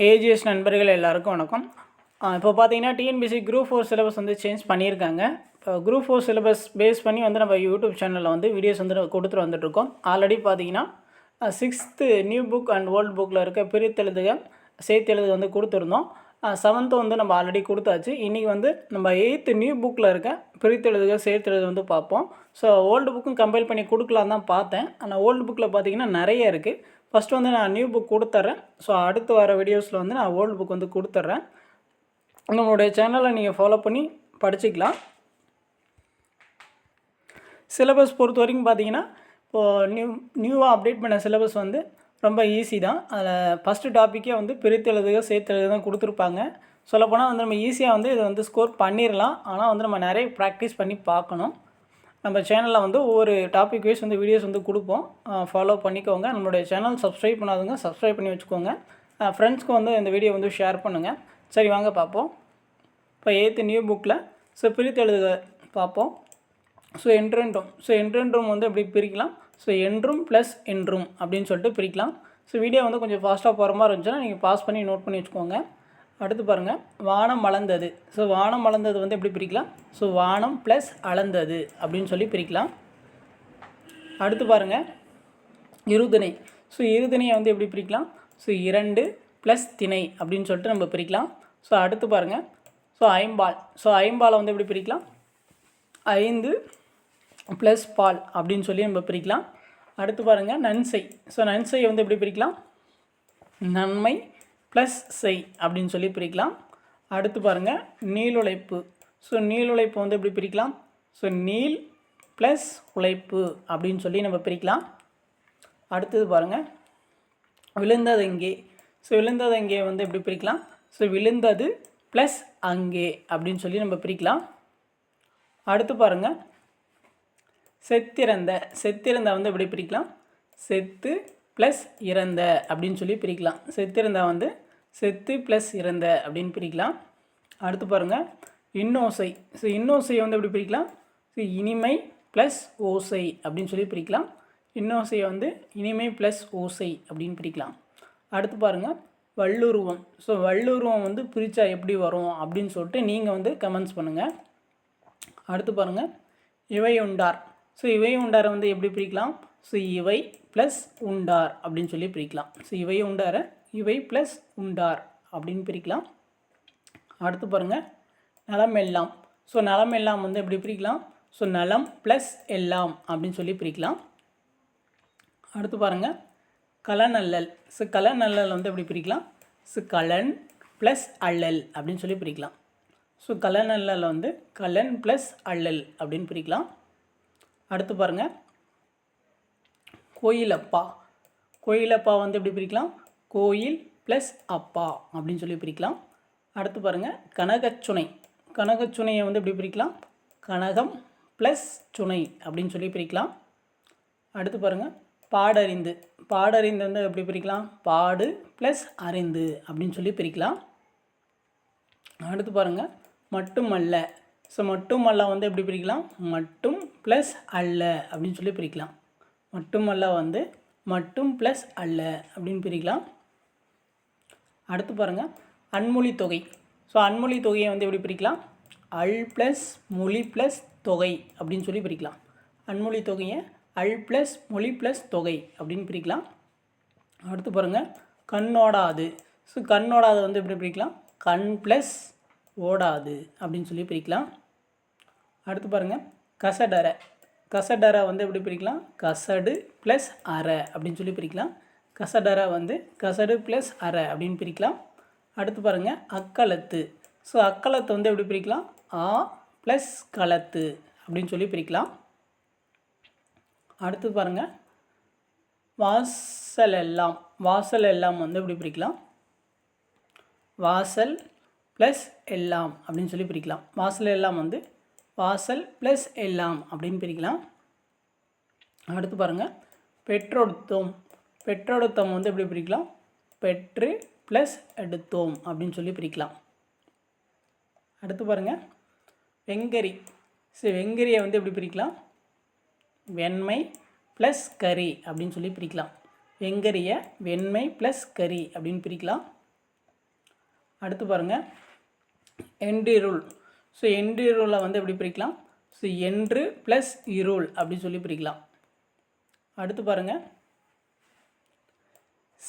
AGS நண்பர்கள் எல்லாருக்கும் வணக்கம். இப்போ பார்த்தீங்கன்னா டிஎன்பிஎஸ்சி குரூப் 4 சிலபஸ் வந்து சேஞ்ச் பண்ணியிருக்காங்க. இப்போ குரூப் 4 சிலபஸ் பேஸ் பண்ணி வந்து நம்ம யூடியூப் சேனலில் வந்து வீடியோஸ் வந்து கொடுத்துட்டு வந்துட்டுருக்கோம். ஆல்ரெடி பார்த்தீங்கன்னா 6th new book and old புக்கில் இருக்க பிரித்தெழுதுக சேர்த்தெழுது வந்து கொடுத்துருந்தோம். 7th வந்து நம்ம ஆல்ரெடி கொடுத்தாச்சு. இன்றைக்கி வந்து நம்ம 8th நியூ புக்கில் இருக்க பிரித்தெழுதுக சேர்த்தெழுது வந்து பார்ப்போம். ஸோ ஓல்டு புக்கும் கம்பைல் பண்ணி கொடுக்கலாம் தான் பார்த்தேன். ஆனால் ஓல்டு புக்கில் பார்த்தீங்கன்னா நிறைய இருக்குது. ஃபஸ்ட்டு வந்து நான் நியூ புக் கொடுத்துட்றேன். ஸோ அடுத்து வர வீடியோஸில் வந்து நான் ஓல்டு புக் வந்து கொடுத்துட்றேன். நம்மளுடைய சேனலை நீங்கள் ஃபாலோ பண்ணி படிச்சுக்கலாம். சிலபஸ் பொறுத்த வரைக்கும் பார்த்தீங்கன்னா இப்போது நியூவாக அப்டேட் பண்ண சிலபஸ் வந்து ரொம்ப ஈஸி தான். அதில் ஃபஸ்ட்டு டாப்பிக்கே வந்து பிரித்தெழுதுக சேர்த்தெழுது தான் கொடுத்துருப்பாங்க. சொல்லப்போனால் வந்து நம்ம ஈஸியாக வந்து இதை வந்து ஸ்கோர் பண்ணிடலாம். ஆனால் வந்து நம்ம நிறைய ப்ராக்டிஸ் பண்ணி பார்க்கணும். நம்ம சேனலில் வந்து ஒவ்வொரு டாபிக் வைஸ் வந்து வீடியோஸ் வந்து கொடுப்போம். ஃபாலோ பண்ணிக்கோங்க. நம்மளுடைய சேனல் சப்ஸ்கிரைப் பண்ணாதுங்க, சப்ஸ்கிரைப் பண்ணி வச்சுக்கோங்க. ஃப்ரெண்ட்ஸ்க்கு வந்து இந்த வீடியோ வந்து ஷேர் பண்ணுங்கள். சரி வாங்க பார்ப்போம். இப்போ 8th நியூ புக்கில் பிரித்தெழுதுக பார்ப்போம். என்ட்ரன்ட்ரூம் வந்து எப்படி பிரிக்கலாம்? என்ட்ரூம் ப்ளஸ் என்ட்ரூம் அப்படின்னு சொல்லிட்டு பிரிக்கலாம். வீடியோ வந்து கொஞ்சம் ஃபாஸ்ட்டாக போகிற மாதிரி இருந்துச்சுன்னா நீங்கள் பாஸ் பண்ணி நோட் பண்ணி வச்சுக்கோங்க. அடுத்து பாருங்கள், வானம் அளந்தது. வானம் அளந்தது வந்து எப்படி பிரிக்கலாம்? வானம் ப்ளஸ் அளந்தது அப்படின்னு சொல்லி பிரிக்கலாம். அடுத்து பாருங்கள், இருதிணை. இருதிணையை வந்து எப்படி பிரிக்கலாம்? 2 ப்ளஸ் திணை அப்படின்னு சொல்லிட்டு நம்ம பிரிக்கலாம். அடுத்து பாருங்கள், ஐம்பால். ஐம்பாலை வந்து எப்படி பிரிக்கலாம்? 5 ப்ளஸ் பால் அப்படின்னு சொல்லி நம்ம பிரிக்கலாம். அடுத்து பாருங்கள், நன்சை. நன்சையை வந்து எப்படி பிரிக்கலாம்? நன்மை ப்ளஸ் செய் அப்படின்னு சொல்லி பிரிக்கலாம். அடுத்து பாருங்கள், நீளுழைப்பு. நீளுழைப்பு வந்து எப்படி பிரிக்கலாம்? நீள் ப்ளஸ் உழைப்பு அப்படின்னு சொல்லி நம்ம பிரிக்கலாம். அடுத்தது பாருங்கள், விழுந்ததெங்கே. விழுந்ததெங்கே வந்து எப்படி பிரிக்கலாம்? விழுந்தது ப்ளஸ் அங்கே அப்படின்னு சொல்லி நம்ம பிரிக்கலாம். அடுத்து பாருங்கள், செத்திறந்த. செத்திறந்த வந்து எப்படி பிரிக்கலாம்? செத்து ப்ளஸ் இறந்த அப்படின்னு சொல்லி பிரிக்கலாம். செத்திறந்தா வந்து செத்து ப்ளஸ் இறந்த அப்படின்னு பிரிக்கலாம். அடுத்து பாருங்கள், இன்னோசை. இன்னோசையை வந்து எப்படி பிரிக்கலாம்? இனிமை ப்ளஸ் ஓசை அப்படின்னு சொல்லி பிரிக்கலாம். இன்னோசையை வந்து இனிமை ப்ளஸ் ஓசை அப்படின்னு பிரிக்கலாம். அடுத்து பாருங்கள், வள்ளுருவம். வள்ளுருவம் வந்து பிரித்தா எப்படி வரும் அப்படின்னு சொல்லிட்டு நீங்கள் வந்து கமெண்ட்ஸ் பண்ணுங்கள். அடுத்து பாருங்கள், இவை உண்டார். இவை உண்டாரை வந்து எப்படி பிரிக்கலாம்? இவை ப்ளஸ் உண்டார் அப்படின்னு சொல்லி பிரிக்கலாம். இவை உண்டாரை இவை ப்ளஸ் உண்டார் அப்படின்னு பிரிக்கலாம். அடுத்து பாருங்கள், நலம் எல்லாம். நலம் எல்லாம் வந்து எப்படி பிரிக்கலாம்? நலம் ப்ளஸ் எல்லாம் அப்படின்னு சொல்லி பிரிக்கலாம். அடுத்து பாருங்கள், கலனல்லல். கலனல்லல் வந்து எப்படி பிரிக்கலாம்? கலன் ப்ளஸ் அல்லல் அப்படின்னு சொல்லி பிரிக்கலாம். கலனல்லல் வந்து கலன் ப்ளஸ் அல்லல் அப்படின்னு பிரிக்கலாம். அடுத்து பாருங்கள், கோயிலப்பா. கோயிலப்பா வந்து எப்படி பிரிக்கலாம்? கோயில் ப்ளஸ் அப்பா அப்படின்னு சொல்லி பிரிக்கலாம். அடுத்து பாருங்கள், கனகச்சுனை. கனகச்சுனையை வந்து எப்படி பிரிக்கலாம்? கனகம் ப்ளஸ் சுனை அப்படின்னு சொல்லி பிரிக்கலாம். அடுத்து பாருங்கள், பாடறிந்து. பாடறிந்து வந்து எப்படி பிரிக்கலாம்? பாடு ப்ளஸ் அறிந்து அப்படின்னு சொல்லி பிரிக்கலாம். அடுத்து பாருங்கள், மட்டுமல்ல. மட்டுமல்ல வந்து எப்படி பிரிக்கலாம்? மட்டும் ப்ளஸ் அல்ல அப்படின்னு சொல்லி பிரிக்கலாம். மட்டுமல்ல வந்து மட்டும் ப்ளஸ் அல்ல அப்படின்னு பிரிக்கலாம். அடுத்து பாருங்கள், அன்மொழி தொகை. அன்மொழி தொகையை வந்து எப்படி பிரிக்கலாம்? அல் ப்ளஸ் மொழி ப்ளஸ் தொகை அப்படின்னு சொல்லி பிரிக்கலாம். அன்மொழி தொகையை அல் ப்ளஸ் மொழி ப்ளஸ் தொகை அப்படின்னு பிரிக்கலாம். அடுத்து பாருங்கள், கண்ணோடாது. கண்ணோடாது வந்து எப்படி பிரிக்கலாம்? கண் ப்ளஸ் ஓடாது அப்படின்னு சொல்லி பிரிக்கலாம். அடுத்து பாருங்கள், கசடரை. கசடரை வந்து எப்படி பிரிக்கலாம்? கசடு ப்ளஸ் அரை அப்படின்னு சொல்லி பிரிக்கலாம். கசடரை வந்து கசடு ப்ளஸ் அரை அப்படின்னு பிரிக்கலாம். அடுத்து பாருங்கள், அக்களத்து. அக்களத்தை வந்து எப்படி பிரிக்கலாம்? ஆ ப்ளஸ் களத்து அப்படின்னு சொல்லி பிரிக்கலாம். அடுத்து பாருங்கள், வாசல் எல்லாம். வாசல் எல்லாம் வந்து எப்படி பிரிக்கலாம்? வாசல் ப்ளஸ் எல்லாம் அப்படின்னு சொல்லி பிரிக்கலாம். வாசல் எல்லாம் வந்து வாசல் ப்ளஸ் எல்லாம் அப்படின்னு பிரிக்கலாம். அடுத்து பாருங்கள், பெற்றெடுத்தோம். பெற்றெடுத்தோம் வந்து எப்படி பிரிக்கலாம்? பெற்று ப்ளஸ் எடுத்தோம் அப்படின்னு சொல்லி பிரிக்கலாம். அடுத்து பாருங்கள், வெங்கரி. வெங்கரியை வந்து எப்படி பிரிக்கலாம்? வெண்மை ப்ளஸ் கறி அப்படின்னு சொல்லி பிரிக்கலாம். வெங்கரியை வெண்மை ப்ளஸ் கறி அப்படின்னு பிரிக்கலாம். அடுத்து பாருங்கள் எண்டு இருள். ஸோ எண்டு இருளை வந்து எப்படி பிரிக்கலாம்? ஸோ என்று ப்ளஸ் இருள் அப்படின்னு சொல்லி பிரிக்கலாம். அடுத்து பாருங்கள்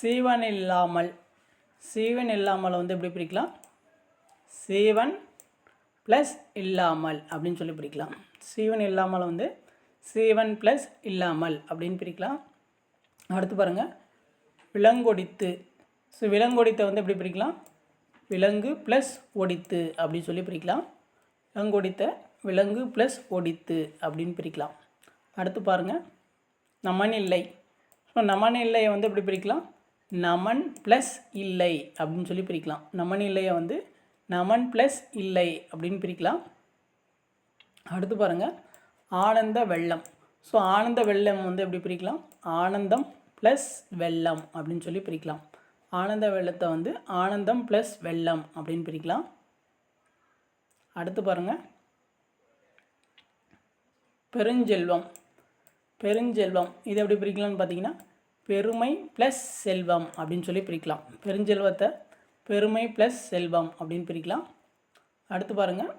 சீவன் இல்லாமல். சீவன் இல்லாமல் வந்து எப்படி பிரிக்கலாம்? சீவன் ப்ளஸ் இல்லாமல் அப்படின்னு சொல்லி பிரிக்கலாம். சீவன் இல்லாமல் வந்து சீவன் ப்ளஸ் இல்லாமல் அப்படின்னு பிரிக்கலாம். அடுத்து பாருங்கள் விலங்கொடித்து. ஸோ விலங்கொடித்தை வந்து எப்படி பிரிக்கலாம்? விலங்கு ப்ளஸ் ஒடித்து அப்படின்னு சொல்லி பிரிக்கலாம். விலங்கொடித்த விலங்கு ப்ளஸ் ஒடித்து அப்படின்னு பிரிக்கலாம். அடுத்து பாருங்கள் நமன் இல்லை. ஸோ நமன் இல்லையை வந்து எப்படி பிரிக்கலாம்? நமன் ப்ளஸ் இல்லை அப்படின்னு சொல்லி பிரிக்கலாம். நமன் இல்லையை வந்து நமன் ப்ளஸ் இல்லை அப்படின்னு பிரிக்கலாம். அடுத்து பாருங்கள் ஆனந்த வெள்ளம். ஸோ ஆனந்த வெள்ளம் வந்து எப்படி பிரிக்கலாம்? ஆனந்தம் ப்ளஸ் வெள்ளம் அப்படின்னு சொல்லி பிரிக்கலாம். ஆனந்த வெள்ளத்தை வந்து ஆனந்தம் ப்ளஸ் வெள்ளம் அப்படின்னு பிரிக்கலாம். அடுத்து பாருங்கள் பெருஞ்செல்வம். பெருஞ்செல்வம் இது எப்படி பிரிக்கலாம்னு பார்த்தீங்கன்னா பெருமை ப்ளஸ் செல்வம் அப்படின்னு சொல்லி பிரிக்கலாம். பெருஞ்செல்வத்தை பெருமை ப்ளஸ் செல்வம் அப்படின்னு பிரிக்கலாம். அடுத்து பாருங்கள்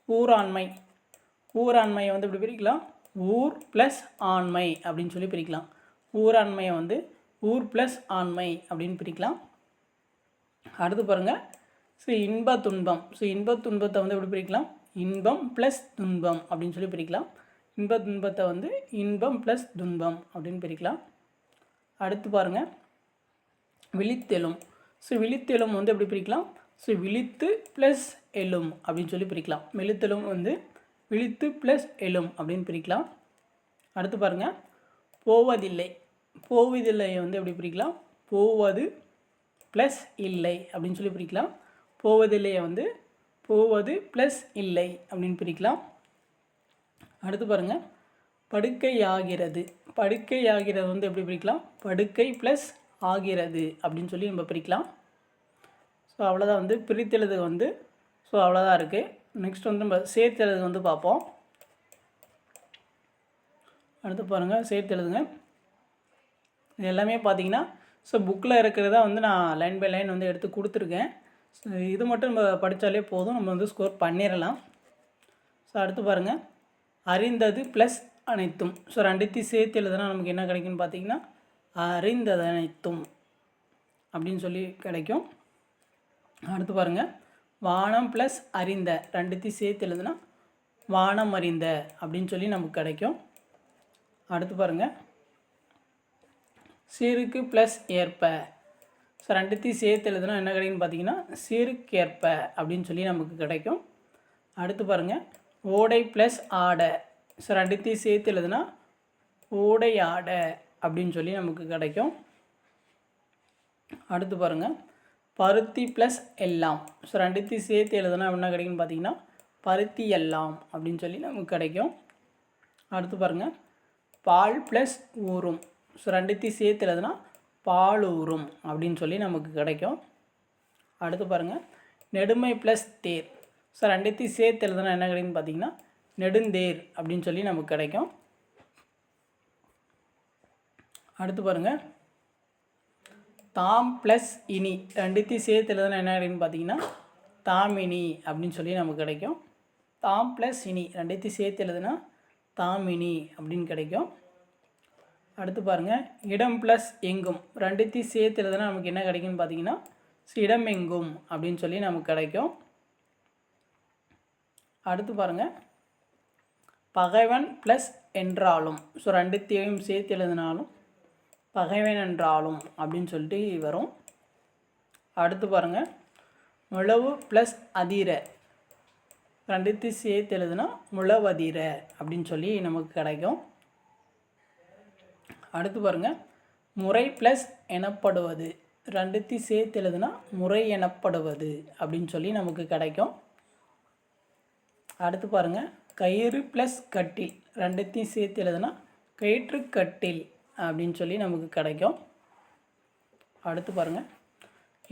ஊராண்மை. ஊராண்மையை வந்து எப்படி பிரிக்கலாம்? ஊர் ப்ளஸ் ஆண்மை அப்படின்னு சொல்லி பிரிக்கலாம். ஊராண்மையை வந்து ஊர் ப்ளஸ் ஆண்மை அப்படின்னு பிரிக்கலாம். அடுத்து பாருங்கள் ஸோ இன்ப துன்பம். ஸோ இன்ப துன்பத்தை வந்து எப்படி பிரிக்கலாம்? இன்பம் ப்ளஸ் துன்பம் அப்படின்னு சொல்லி பிரிக்கலாம். இன்ப துன்பத்தை வந்து இன்பம் ப்ளஸ் துன்பம் அப்படின்னு பிரிக்கலாம். அடுத்து பாருங்கள் விழித்தெழும். ஸோ விழித்தெழும் வந்து எப்படி பிரிக்கலாம்? ஸோ விழித்து ப்ளஸ் எழும் அப்படின்னு சொல்லி பிரிக்கலாம். விழித்தெழும் வந்து விழித்து ப்ளஸ் எழும் அப்படின்னு பிரிக்கலாம். அடுத்து பாருங்கள் போவதில்லை. போவதில்லை வந்து எப்படி பிரிக்கலாம்? போவது ப்ளஸ் இல்லை அப்படின்னு சொல்லி பிரிக்கலாம். போவதில்லையை வந்து போவது ப்ளஸ் இல்லை அப்படின்னு பிரிக்கலாம். அடுத்து பாருங்கள் படுக்கை ஆகிறது. படுக்கை ஆகிறது வந்து எப்படி பிரிக்கலாம்? படுக்கை ப்ளஸ் ஆகிறது அப்படின்னு சொல்லி நம்ம பிரிக்கலாம். ஸோ அவ்வளோதான் வந்து பிரித்தெழுது வந்து. ஸோ அவ்வளோதான் இருக்குது. நெக்ஸ்ட் வந்து நம்ம சேர்த்தெழுது வந்து பார்ப்போம். அடுத்து பாருங்கள் சேர்த்தெழுதுங்க. இது எல்லாமே பார்த்தீங்கன்னா ஸோ புக்கில் இருக்கிறதா வந்து நான் லைன் பை லைன் வந்து எடுத்து கொடுத்துருக்கேன். ஸோ இது மட்டும் நம்ம படித்தாலே போதும், நம்ம வந்து ஸ்கோர் பண்ணிடலாம். ஸோ அடுத்து பாருங்கள் அறிந்தது ப்ளஸ் அனைத்தும். ஸோ ரெண்டுத்தையும் சேர்த்து எழுதுனா நமக்கு என்ன கிடைக்கும்னு பார்த்தீங்கன்னா அறிந்தது அனைத்தும் அப்படின்னு சொல்லி கிடைக்கும். அடுத்து பாருங்கள் வானம் ப்ளஸ் அறிந்த. ரெண்டுத்தையும் சேர்த்து எழுதுனா வானம் அறிந்த அப்படின்னு சொல்லி நமக்கு கிடைக்கும். அடுத்து பாருங்கள் சீருக்கு ப்ளஸ் ஏற்ப. ஸோ ரெண்டுத்தையும் சேர்த்து எழுதுனா என்ன கிடைக்குன்னு பார்த்தீங்கன்னா சீருக்கேற்ப அப்படின்னு சொல்லி நமக்கு கிடைக்கும். அடுத்து பாருங்கள் ஓடை ப்ளஸ் ஆடை. ஸோ ரெண்டுத்தையும் சேர்த்து எழுதுனா ஓடை ஆடை அப்படின்னு சொல்லி நமக்கு கிடைக்கும். அடுத்து பாருங்கள் பருத்தி ப்ளஸ் எல்லாம். ஸோ ரெண்டுத்தையும் சேர்த்து எழுதுனா என்ன கிடைக்குன்னு பார்த்தீங்கன்னா பருத்தி எல்லாம் அப்படின்னு சொல்லி நமக்கு கிடைக்கும். அடுத்து பாருங்கள் பால் ப்ளஸ் ஊறும். ஸோ ரெண்டுத்தையும் சேர்த்து எழுதுனா பால் ஊறும் அப்படின்னு சொல்லி நமக்கு கிடைக்கும். அடுத்து பாருங்கள் நெடுமை ப்ளஸ் தேர். ஸோ ரெண்டுத்தையும் சேர்த்து எழுதுனா என்ன கிடைக்குன்னு பார்த்தீங்கன்னா நெடுந்தேர் அப்படின்னு சொல்லி நமக்கு கிடைக்கும். அடுத்து பாருங்கள் தாம் ப்ளஸ் இனி. ரெண்டுத்தையும் சேர்த்து எழுதுனா என்ன கிடைக்குன்னு பார்த்தீங்கன்னா தாமினி அப்படின்னு சொல்லி நமக்கு கிடைக்கும். தாம் ப்ளஸ் இனி ரெண்டுத்தையும் சேர்த்து எழுதுனா தாமினி அப்படின்னு கிடைக்கும். அடுத்து பாருங்கள் இடம் ப்ளஸ் எங்கும். ரெண்டுத்தையும் சேர்த்து எழுதுனா நமக்கு என்ன கிடைக்குன்னு பார்த்தீங்கன்னா இடம் எங்கும் அப்படின்னு சொல்லி நமக்கு கிடைக்கும். அடுத்து பாருங்கள் பகைவன் ப்ளஸ் என்றாலும். ஸோ ரெண்டுத்தையும் சேர்த்து எழுதினாலும் பகைவன் என்றாலும் அப்படின்னு சொல்லிட்டு வரும். அடுத்து பாருங்கள் முழவு ப்ளஸ் அதிர. ரெண்டுத்தையும் சேர்த்து எழுதுனா முழவதிர அப்படின்னு சொல்லி நமக்கு கிடைக்கும். அடுத்து பாருங்கள் முறை ப்ளஸ் எனப்படுவது. ரெண்டுத்தையும் சேர்த்து எழுதுனா முறை எனப்படுவது அப்படின்னு சொல்லி நமக்கு கிடைக்கும். அடுத்து பாருங்கள் கயிறு ப்ளஸ் கட்டில். ரெண்டுத்தையும் சேர்த்து எழுதுனா கயிற்று கட்டில் அப்படின்னு சொல்லி நமக்கு கிடைக்கும். அடுத்து பாருங்கள்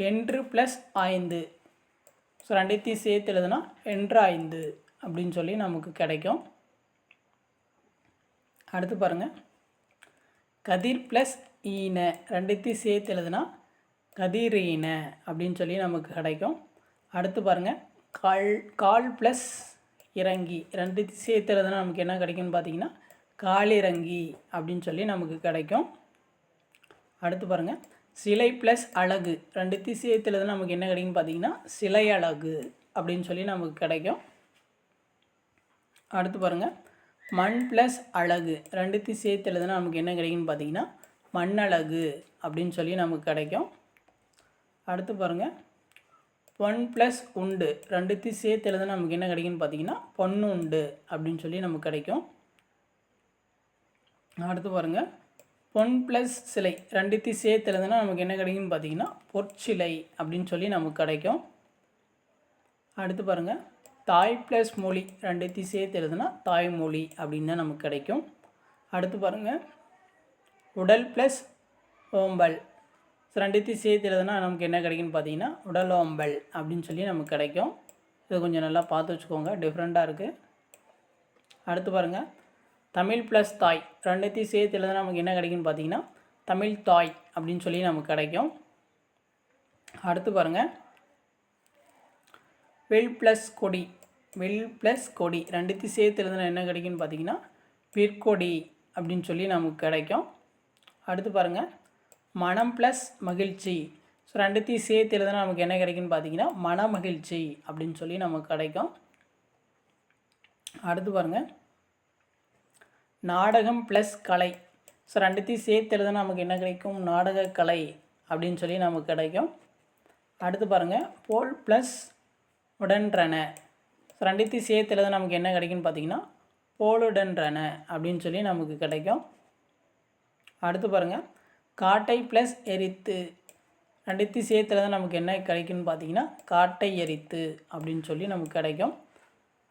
என்று ப்ளஸ் ஐந்து. ஸோ ரெண்டுத்தையும் சேர்த்து எழுதுனா என்று ஐந்து அப்படின்னு சொல்லி நமக்கு கிடைக்கும். அடுத்து பாருங்கள் கதிர் ப்ளஸ் ஈன. ரெண்டுத்தையும் சேர்த்து எழுதுனா கதிரீன அப்படின்னு சொல்லி நமக்கு கிடைக்கும். அடுத்து பாருங்கள், கால் ப்ளஸ் இறங்கி ரெண்டு சேர்த்து எழுதுனா நமக்கு என்ன கிடைக்கும்னு பார்த்தீங்கன்னா காலிறங்கி அப்படின்னு சொல்லி நமக்கு கிடைக்கும். அடுத்து பாருங்கள், சிலை ப்ளஸ் அழகு ரெண்டுத்தையும் சேர்த்து எழுதுனா நமக்கு என்ன கிடைக்குன்னு பார்த்தீங்கன்னா சிலை அழகு அப்படின்னு சொல்லி நமக்கு கிடைக்கும். அடுத்து பாருங்கள், மண் ப்ளஸ் அழகு ரெண்டுத்தையும் சேர்த்து எழுதுனா நமக்கு என்ன கிடைக்குன்னு பார்த்தீங்கன்னா மண்ணழகு அப்படின்னு சொல்லி நமக்கு கிடைக்கும். அடுத்து பாருங்கள், பொன் ப்ளஸ் உண்டு ரெண்டுத்தையும் சேர்த்து எழுதுனா நமக்கு என்ன கிடைக்குன்னு பார்த்தீங்கன்னா பொண்ணு உண்டு அப்படின்னு சொல்லி நமக்கு கிடைக்கும். அடுத்து பாருங்கள், பொன் ப்ளஸ் சிலை ரெண்டுத்தையும் சேர்த்து எழுதுனா நமக்கு என்ன கிடைக்குன்னு பார்த்தீங்கன்னா பொற்சிலை அப்படின்னு சொல்லி நமக்கு கிடைக்கும். அடுத்து பாருங்கள், தாய் ப்ளஸ் மொழி ரெண்டுத்தையும் சேர்த்து எழுதுனா தாய்மொழி அப்படின்னு தான் நமக்கு கிடைக்கும். அடுத்து பாருங்கள், உடல் ப்ளஸ் ஓம்பல் ரெண்டுத்தையும் சேர்த்து எழுதுனா நமக்கு என்ன கிடைக்குன்னு பார்த்தீங்கன்னா உடலோம்பல் அப்படின்னு சொல்லி நமக்கு கிடைக்கும். இது கொஞ்சம் நல்லா பார்த்து வச்சுக்கோங்க, டிஃப்ரெண்ட்டாக இருக்குது. அடுத்து பாருங்கள், தமிழ் ப்ளஸ் தாய் ரெண்டுத்தையும் சேர்த்து எழுதுனா நமக்கு என்ன கிடைக்குன்னு பார்த்தீங்கன்னா தமிழ் தாய் அப்படின்னு சொல்லி நமக்கு கிடைக்கும். அடுத்து பாருங்கள், வில் ப்ளஸ் கொடி ரெண்டுத்தையும் சேர்த்து எழுதுனா என்ன கிடைக்குன்னு பார்த்தீங்கன்னா விற்கொடி அப்படின்னு சொல்லி நமக்கு கிடைக்கும். அடுத்து பாருங்கள், மனம் ப்ளஸ் மகிழ்ச்சி ரெண்டுத்தையும் சேர்த்து எழுதுனா நமக்கு என்ன கிடைக்குன்னு பார்த்தீங்கன்னா மன மகிழ்ச்சி அப்படின்னு சொல்லி நமக்கு கிடைக்கும். அடுத்து பாருங்கள், நாடகம் ப்ளஸ் கலை ரெண்டுத்தையும் சேர்த்து எழுதுனா நமக்கு என்ன கிடைக்கும் நாடக கலை அப்படின்னு சொல்லி நமக்கு கிடைக்கும். அடுத்து பாருங்கள், போல் ப்ளஸ் உடன்றன ரெண்டுத்தையும் சேர்த்து எழுதுனா நமக்கு என்ன கிடைக்குன்னு பார்த்தீங்கன்னா போலுடன்றன அப்படின்னு சொல்லி நமக்கு கிடைக்கும். அடுத்து பாருங்கள், காட்டை ப்ளஸ் எரித்து ரெண்டுத்தையும் சேர்த்து எழுதுனா நமக்கு என்ன கிடைக்குன்னு பார்த்தீங்கன்னா காட்டை எரித்து அப்படின்னு சொல்லி நமக்கு கிடைக்கும்.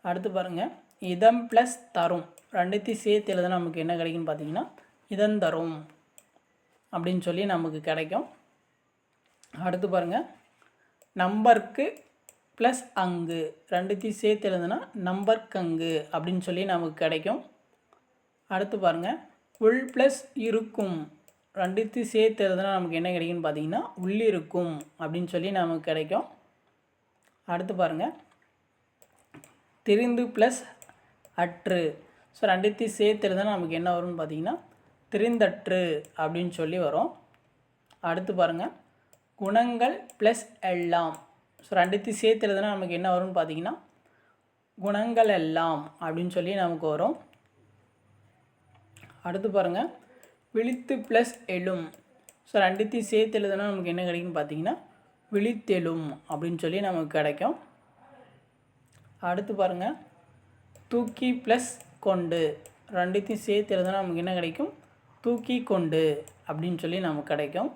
அடுத்து பாருங்கள், இதம் ப்ளஸ் தரும் ரெண்டுத்தையும் சேர்த்து எழுதுனா நமக்கு என்ன கிடைக்குன்னு பார்த்தீங்கன்னா இதந்தரும் அப்படின்னு சொல்லி நமக்கு கிடைக்கும். அடுத்து பாருங்கள், நம்பருக்கு ப்ளஸ் அங்கு ரெண்டுத்தையும் சேர்த்து எழுதுனா நம்பர்க்கங்கு அப்படின்னு சொல்லி நமக்கு கிடைக்கும். அடுத்து பாருங்கள், உள் ப்ளஸ் இருக்கும் ரெண்டுத்தையும் சேர்த்து எழுதுனா நமக்கு என்ன கிடைக்குன்னு பார்த்தீங்கன்னா உள்ளிருக்கும் அப்படின்னு சொல்லி நமக்கு கிடைக்கும். அடுத்து பாருங்கள், திரிந்து ப்ளஸ் அற்று ரெண்டுத்தையும் சேர்த்து எழுதுனா நமக்கு என்ன வரும்னு பார்த்தீங்கன்னா திரிந்தற்று அப்படின்னு சொல்லி வரும். அடுத்து பாருங்கள், குணங்கள் ப்ளஸ் எல்லாம் ரெண்டுத்தையும் சேர்த்து எழுதுனா நமக்கு என்ன வரும்னு பார்த்தீங்கன்னா குணங்கள் எல்லாம் அப்படின்னு சொல்லி நமக்கு வரும். அடுத்து பாருங்கள், விழித்து ப்ளஸ் எழும் ரெண்டுத்தையும் சேர்த்து எழுதுனா நமக்கு என்ன கிடைக்குன்னு பார்த்தீங்கன்னா விழித்தெழும் அப்படின்னு சொல்லி நமக்கு கிடைக்கும். அடுத்து பாருங்கள், தூக்கி ப்ளஸ் கொண்டு ரெண்டுத்தையும் சேர்த்து எழுதுனா நமக்கு என்ன கிடைக்கும் தூக்கி கொண்டு அப்படின்னு சொல்லி நமக்கு கிடைக்கும்.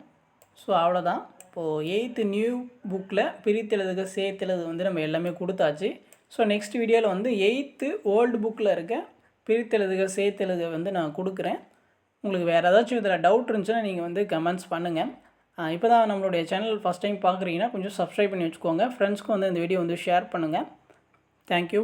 ஸோ அவ்வளோதான். இப்போது 8th நியூ புக்கில் பிரித்தெழுதுக சேர்த்தெழுது வந்து நம்ம எல்லாமே கொடுத்தாச்சு. ஸோ நெக்ஸ்ட் வீடியோவில் வந்து 8th ஓல்டு புக்கில் இருக்க பிரித்தெழுதுக சேர்த்தெழுதுக வந்து நான் கொடுக்குறேன். உங்களுக்கு வேறு ஏதாச்சும் இதில் டவுட் இருந்துச்சுன்னா நீங்கள் வந்து கமெண்ட்ஸ் பண்ணுங்கள். இப்போ தான் நம்மளுடைய சேனல் ஃபஸ்ட் டைம் பார்க்குறீங்கன்னா கொஞ்சம் சப்ஸ்கிரைப் பண்ணி வச்சுக்கோங்க. ஃப்ரெண்ட்ஸ்க்கும் வந்து இந்த வீடியோ வந்து ஷேர் பண்ணுங்கள். தேங்க்யூ.